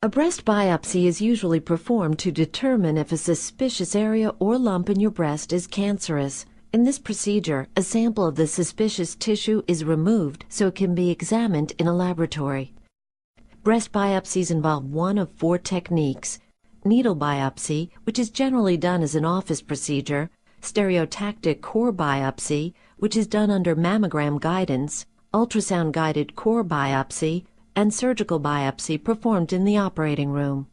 A breast biopsy is usually performed to determine if a suspicious area or lump in your breast is cancerous. In this procedure, a sample of the suspicious tissue is removed so it can be examined in a laboratory. Breast biopsies involve one of 4 techniques: needle biopsy, which is generally done as an office procedure; stereotactic core biopsy, which is done under mammogram guidance; ultrasound-guided core biopsy; and surgical biopsy performed in the operating room.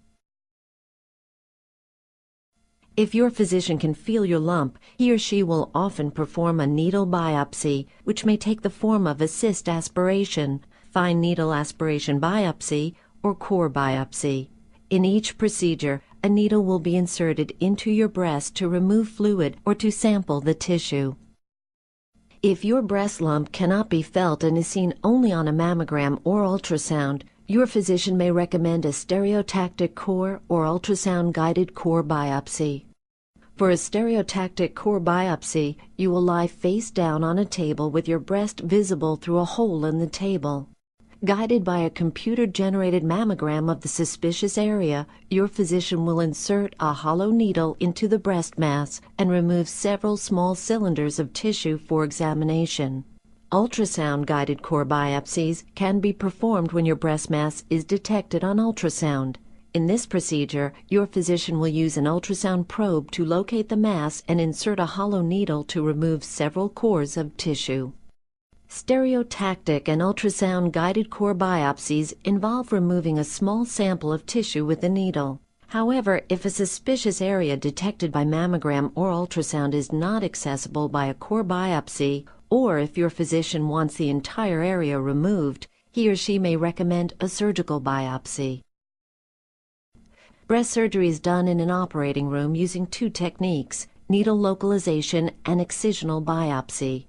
If your physician can feel your lump, he or she will often perform a needle biopsy, which may take the form of a cyst aspiration, fine needle aspiration biopsy, or core biopsy. In each procedure, a needle will be inserted into your breast to remove fluid or to sample the tissue. If your breast lump cannot be felt and is seen only on a mammogram or ultrasound, your physician may recommend a stereotactic core or ultrasound-guided core biopsy. For a stereotactic core biopsy, you will lie face down on a table with your breast visible through a hole in the table. Guided by a computer-generated mammogram of the suspicious area, your physician will insert a hollow needle into the breast mass and remove several small cylinders of tissue for examination. Ultrasound-guided core biopsies can be performed when your breast mass is detected on ultrasound. In this procedure, your physician will use an ultrasound probe to locate the mass and insert a hollow needle to remove several cores of tissue. Stereotactic and ultrasound-guided core biopsies involve removing a small sample of tissue with a needle. However, if a suspicious area detected by mammogram or ultrasound is not accessible by a core biopsy, or if your physician wants the entire area removed, he or she may recommend a surgical biopsy. Breast surgery is done in an operating room using 2 techniques: needle localization and excisional biopsy.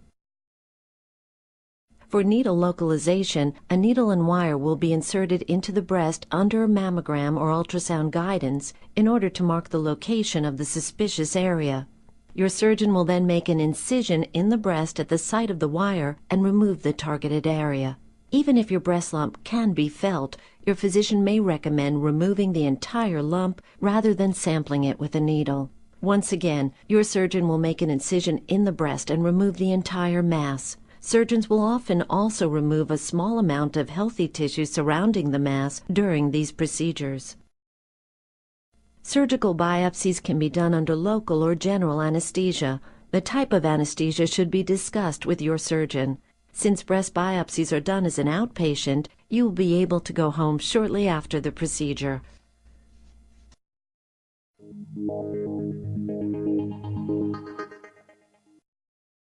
For needle localization, a needle and wire will be inserted into the breast under mammogram or ultrasound guidance in order to mark the location of the suspicious area. Your surgeon will then make an incision in the breast at the site of the wire and remove the targeted area. Even if your breast lump can be felt, your physician may recommend removing the entire lump rather than sampling it with a needle. Once again, your surgeon will make an incision in the breast and remove the entire mass. Surgeons will often also remove a small amount of healthy tissue surrounding the mass during these procedures. Surgical biopsies can be done under local or general anesthesia. The type of anesthesia should be discussed with your surgeon. Since breast biopsies are done as an outpatient, you will be able to go home shortly after the procedure.